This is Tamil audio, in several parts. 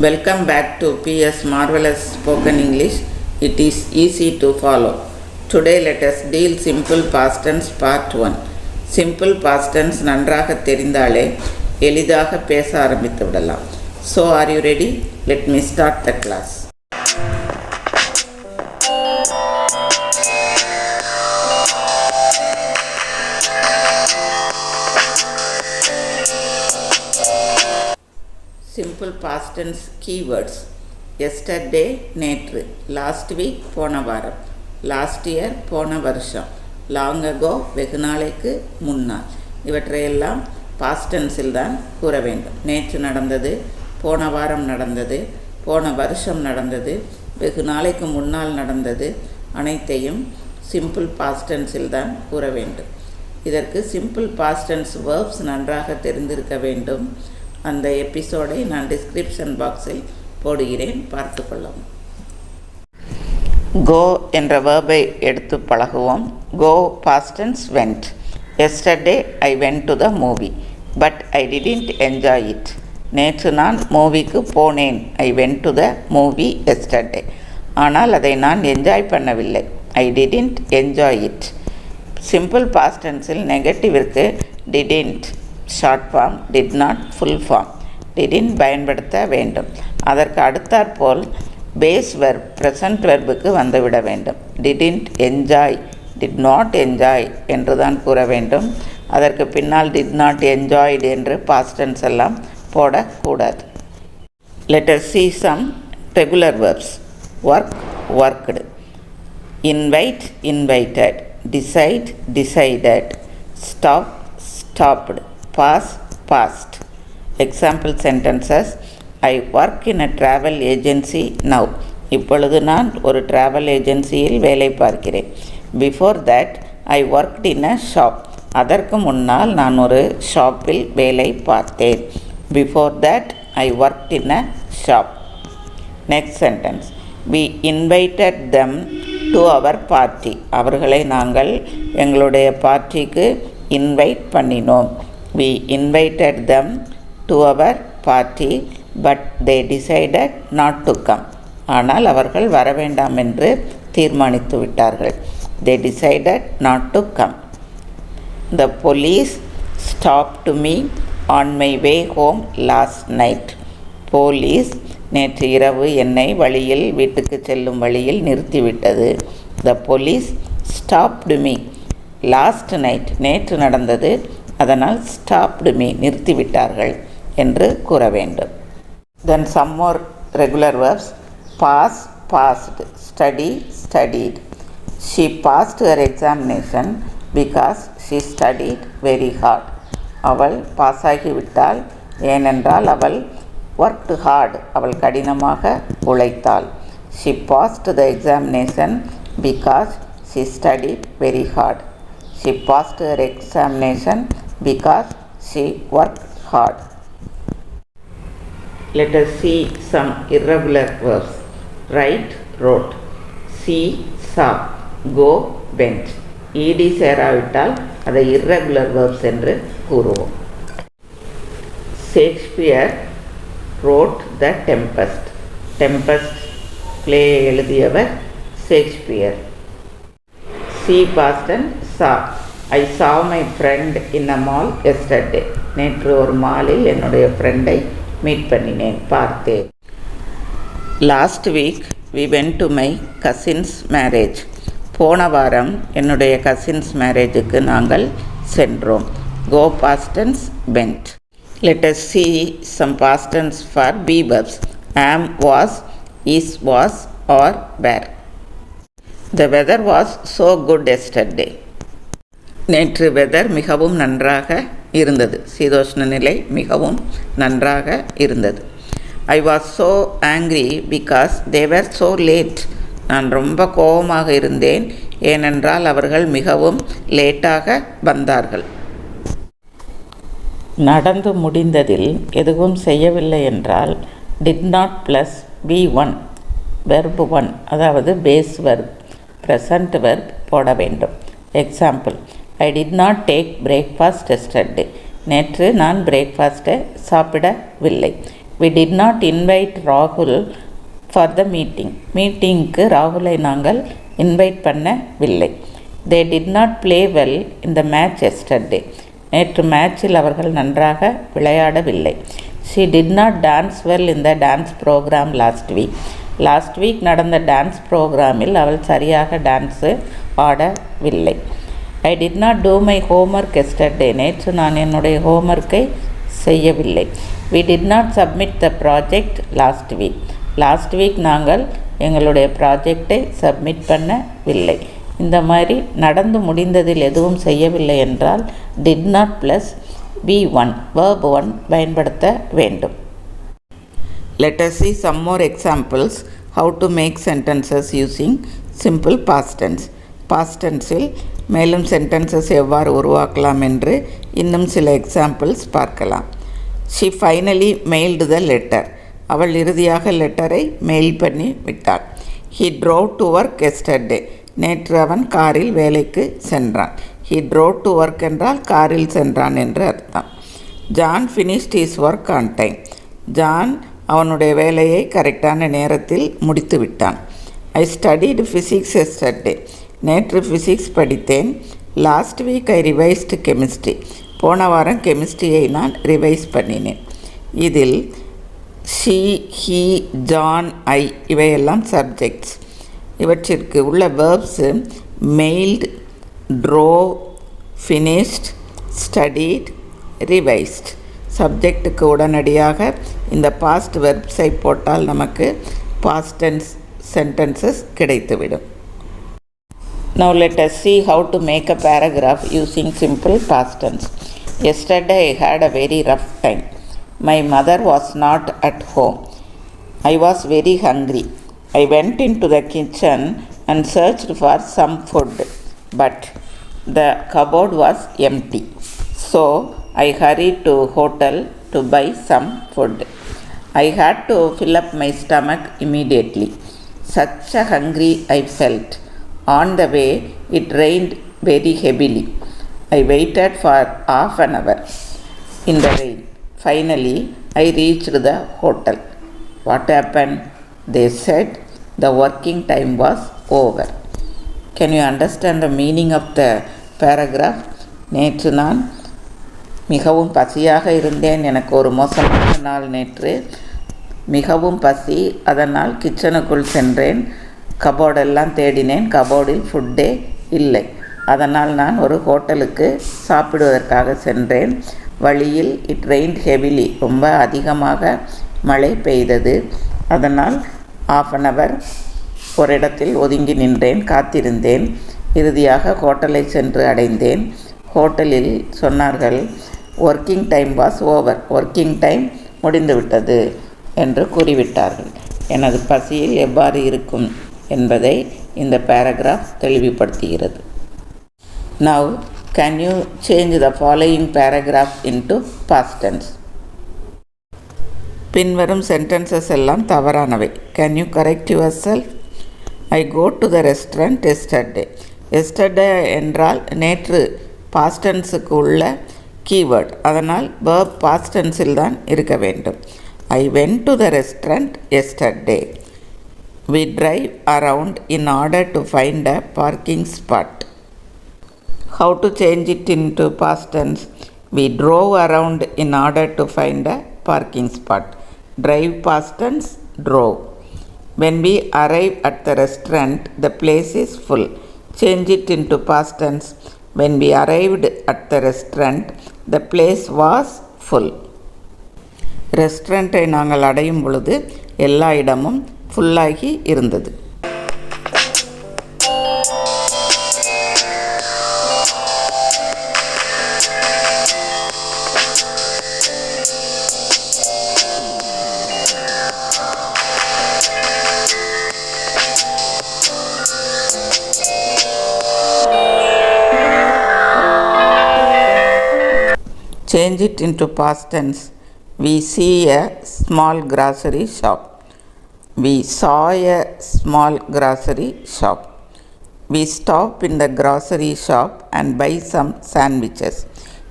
Welcome back to PS Marvelous Spoken English. It is easy to follow. Today let us deal simple past tense part 1. Simple past tense நன்றாக தெரிந்தாலே எளிதாக பேச ஆரம்பித்து விடலாம். So are you ready? Let me start the class. Simple past tense keywords. Yesterday நேற்று, last week போன வாரம், last year போன வருஷம், long ago வெகு நாளைக்கு முன்னால். இவற்றையெல்லாம் past tenseல் தான் கூற வேண்டும். நேற்று நடந்தது, போன வாரம் நடந்தது, போன வருஷம் நடந்தது, வெகு நாளைக்கு முன்னால் நடந்தது, அனைத்தையும் simple past tenseல் தான் கூற வேண்டும். இதற்கு simple past tense verbs நன்றாக தெரிந்திருக்க வேண்டும். அந்த எபிசோடை நான் டிஸ்கிரிப்ஷன் பாக்ஸில் போடுகிறேன், பார்த்து கொள்ளவும். கோ என்ற வேர்பை எடுத்து பழகுவோம். கோ past tense went. Yesterday I went to the movie but I didn't enjoy it. நேற்று நான் மூவிக்கு போனேன். I went to the movie yesterday. ஆனால் அதை நான் என்ஜாய் பண்ணவில்லை. I didn't enjoy it. Simple past tenseல் நெகட்டிவிற்கு didn't short form, did not full form, didn't பயன்படுத்த வேண்டும். அதற்கு அடுத்தாற்போல் பேஸ் வெர்ப் ப்ரெசன்ட் வெர்புக்கு வந்துவிட வேண்டும். Didn't enjoy, did not enjoy என்று தான் கூற வேண்டும். அதற்கு பின்னால் டிட் நாட் என்ஜாய்டு என்று பாஸ்ட் டென்ஸ் எல்லாம் போடக்கூடாது. Let us see some regular verbs. Work, worked. Invite, invited. Decide, decided. Stop, stopped. Pass, passed. Example sentences. I work in a travel agency now. இப்பொழுது நான் ஒரு travel ஏஜென்சியில் வேலை பார்க்கிறேன். Before that, I worked in a shop. அதற்கு முன்னால் நான் ஒரு ஷாப்பில் வேலை பார்த்தேன். Before that, I worked in a shop. Next sentence. We invited them to our party. அவர்களை நாங்கள் எங்களுடைய பார்ட்டிக்கு இன்வைட் பண்ணினோம். We invited them to our party but they decided not to come. ஆனால் அவர்கள் வர வேண்டாம் என்று தீர்மானித்து விட்டார்கள். They decided not to come. The police stopped me on my way home last night. Police நேற்று இரவு என்னை வழியில் வீட்டுக்கு செல்லும் வழியில் நிறுத்திவிட்டது. The police stopped me. Last night நேற்று நடந்தது, அதனால் ஸ்டாப்டு மீ நிறுத்திவிட்டார்கள் என்று கூற வேண்டும். Then some more regular verbs. Pass, passed. Study, studied. She passed her examination because she studied very hard. அவள் பாஸ் ஆகிவிட்டாள் ஏனென்றால் அவள் ஒர்க்டு ஹார்ட், அவள் கடினமாக உழைத்தாள். She passed the examination because she studied very hard. She passed her examination because she worked hard. Let us see some irregular verbs. Write, wrote. See, saw. Go, went. ed சேராவிட்டால் அதை irregular verbs என்று கூறுவோம். Shakespeare wrote The Tempest. Tempest play எழுதியவர் Shakespeare. See past tense. Saw. I saw my friend in a mall yesterday. நேற்று ஒரு மாலில் என்னுடைய ஃப்ரெண்டை மீட் பண்ணினேன், பார்த்தேன். Last week we went to my cousin's marriage. போன வாரம் என்னுடைய கசின்ஸ் மேரேஜுக்கு நாங்கள் சென்றோம். Go past tense went. Let us see some past tense for be verbs. Am, was, is, was or were. The weather was so good yesterday. நேற்று வெதர் மிகவும் நன்றாக இருந்தது. சீதோஷ்ண நிலை மிகவும் நன்றாக இருந்தது. I was so angry because they var so late. நான் ரொம்ப கோபமாக இருந்தேன் ஏனென்றால் அவர்கள் மிகவும் லேட்டாக வந்தார்கள். நடந்து முடிந்ததில் எதுவும் செய்யவில்லை என்றால் did not plus V1 verb 1, அதாவது பேஸ் வெர்ப் ப்ரெசன்ட் வெர்ப் போட வேண்டும். Example. I did not take breakfast yesterday. நேற்று நான் பிரேக்ஃபாஸ்ட்டை சாப்பிடவில்லை. We did not invite Rahul for the meeting. மீட்டிங்க்கு ராகுலை நாங்கள் இன்வைட் பண்ணவில்லை. They did not play well in the match yesterday. நேற்று மேட்சில் அவர்கள் நன்றாக விளையாடவில்லை. She did not dance well in the dance program last week. Last week நடந்த டான்ஸ் ப்ரோக்ராமில் அவள் சரியாக டான்ஸு ஆடவில்லை. I did not do my homework yesterday. நேற்று நான் என்னுடைய ஹோம்ஒர்க்கை செய்யவில்லை. We did not submit the project last week. Last week நாங்கள் எங்களுடைய ப்ராஜெக்டை சப்மிட் பண்ணவில்லை. இந்த மாதிரி நடந்து முடிந்ததில் எதுவும் செய்யவில்லை என்றால் did not plus V1 verb 1 பயன்படுத்த வேண்டும். Let us see some more examples how to make sentences using simple past tense. Past tense-இல் மேலும் sentences எவ்வாறு உருவாக்கலாம் என்று இன்னும் சில examples பார்க்கலாம். She finally mailed the letter. அவள் இறுதியாக லெட்டரை மெயில் பண்ணி விட்டாள். He drove to work yesterday. நேற்று அவன் காரில் வேலைக்கு சென்றான். He drove to work என்றால் காரில் சென்றான் என்று அர்த்தம். John finished his work on time. John அவனுடைய வேலையை கரெக்டான நேரத்தில் முடித்து விட்டான். ஐ ஸ்டடிடு ஃபிசிக்ஸ் எஸ்டர்டே. நேற்று ஃபிசிக்ஸ் படித்தேன். Last week I revised chemistry. போன வாரம் கெமிஸ்ட்ரியை நான் ரிவைஸ் பண்ணினேன். இதில் ஷீ, ஹீ, ஜான், ஐ இவையெல்லாம் சப்ஜெக்ட்ஸ். இவற்றிற்கு உள்ள verbs mailed, drove, finished, studied, revised. சப்ஜெக்டுக்கு உடனடியாக இந்த பாஸ்ட் வெர்ப்ஸை போட்டால் நமக்கு பாஸ்ட் டென்ஸ் சென்டென்சஸ் கிடைத்துவிடும். Now let us see how to make a paragraph using simple past tense. Yesterday I had a very rough time. My mother was not at home. I was very hungry. I went into the kitchen and searched for some food, but the cupboard was empty. So I hurried to hotel to buy some food. I had to fill up my stomach immediately. Such a hungry I felt. On the way, it rained very heavily. I waited for half an hour in the rain. Finally, I reached the hotel. What happened? They said the working time was over. Can you understand the meaning of the paragraph? நேற்று நான் மிகவும் பசியாக இருந்தேன். எனக்கு ஒரு மோசமான நாள் நேற்று. மிகவும் பசி. அதனால் கிச்சனுக்குள் சென்றேன். கபோர்டெல்லாம் தேடினேன். கபோர்டில் ஃபுட்டே இல்லை. அதனால் நான் ஒரு ஹோட்டலுக்கு சாப்பிடுவதற்காக சென்றேன். வழியில் இட் ரெயின்ட் ஹெவிலி. ரொம்ப அதிகமாக மழை பெய்தது. அதனால் half an hour ஒரு இடத்தில் ஒதுங்கி நின்றேன், காத்திருந்தேன். இறுதியாக ஹோட்டலை சென்று அடைந்தேன். ஹோட்டலில் சொன்னார்கள் working time was over. Working time முடிந்துவிட்டது என்று கூறிவிட்டார்கள். எனது பசியில் எவ்வாறு இருக்கும் என்பதை இந்த பேராகிராஃப் தெளிவுபடுத்துகிறது. Now, can you change the following paragraph into past tense? பின்வரும் சென்டென்சஸ் எல்லாம் தவறானவை. Can you correct yourself? I go to the restaurant yesterday. yesterday என்றால் நேற்று past tense-க்கு உள்ள கீவேர்ட். அதனால் verb past tense-இல் தான் இருக்க வேண்டும். I went to the restaurant yesterday. We drive around in order to find a parking spot. How to change it into past tense? We drove around in order to find a parking spot. Drive past tense, drove. When we arrive at the restaurant, the place is full. Change it into past tense. When we arrived at the restaurant, the place was full. ரெஸ்டாரண்ட்டை நாங்கள் அடையும் பொழுது எல்லா இடமும் ஃபுல்லாகி இருந்தது. Change it into past tense. We see a small grocery shop. We saw a small grocery shop. We stop in the grocery shop and buy some sandwiches.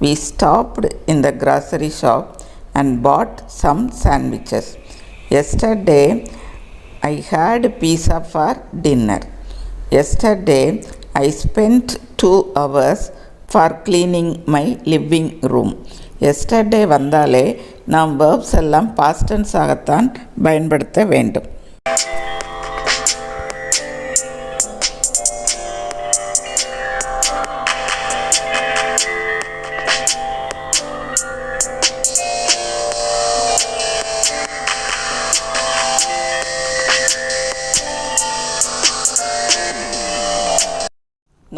We stopped in the grocery shop and bought some sandwiches. Yesterday I had pizza for dinner. Yesterday I spent 2 hours for cleaning my living room. Yesterday வந்தாலே நாம் verbs எல்லாம் past tense ஆகத்தான் பயன்படுத்த வேண்டும்.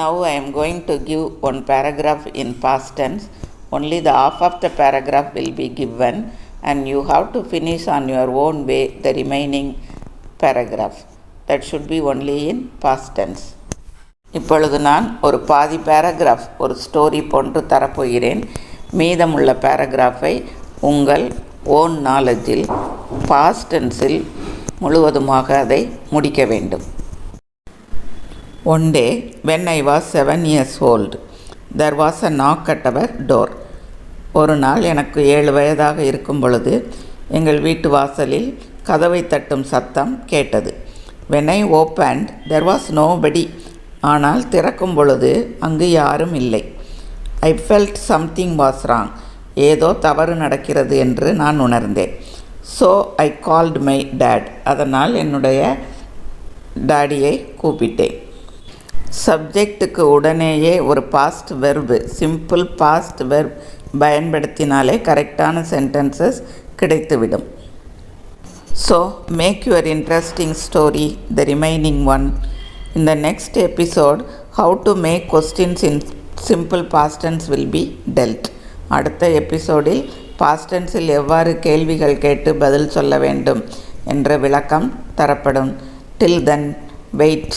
Now I am going to give one paragraph in past tense. Only the half of the paragraph will be given and you have to finish on your own way the remaining paragraph. That should be only in past tense. இப்பொழுது நான் ஒரு பாதி பேராகிராஃப் ஒரு ஸ்டோரி போன்று தரப்போகிறேன். மீதமுள்ள பேராகிராஃபை உங்கள் ஓன் நாலேஜில் பாஸ்ட் டென்ஸில் முழுவதுமாக அதை முடிக்க வேண்டும். One day, when I was 7 years old, there was a knock at our door. ஒரு நாள் எனக்கு 7 வயதாக இருக்கும் பொழுது எங்கள் வீட்டு வாசலில் கதவை தட்டும் சத்தம் கேட்டது. When I opened, there was nobody. ஆனால் திறக்கும் பொழுது அங்கு யாரும் இல்லை. I felt something was wrong. ஏதோ தவறு நடக்கிறது என்று நான் உணர்ந்தேன். So I called my dad. அதனால் என்னுடைய டாடியை கூப்பிட்டேன். சப்ஜெக்டுக்கு உடனேயே ஒரு past verb simple past verb பயன்படுத்தினாலே கரெக்டான சென்டென்சஸ் கிடைத்துவிடும். So make your interesting story the remaining one. In the next episode, how to make questions in simple past tense will be dealt. அடுத்த எபிசோடில் past tenseல் எவ்வாறு கேள்விகள் கேட்டு பதில் சொல்ல வேண்டும் என்ற விளக்கம் தரப்படும். Till then, wait.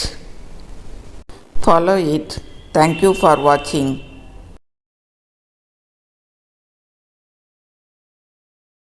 Follow it. Thank you for watching.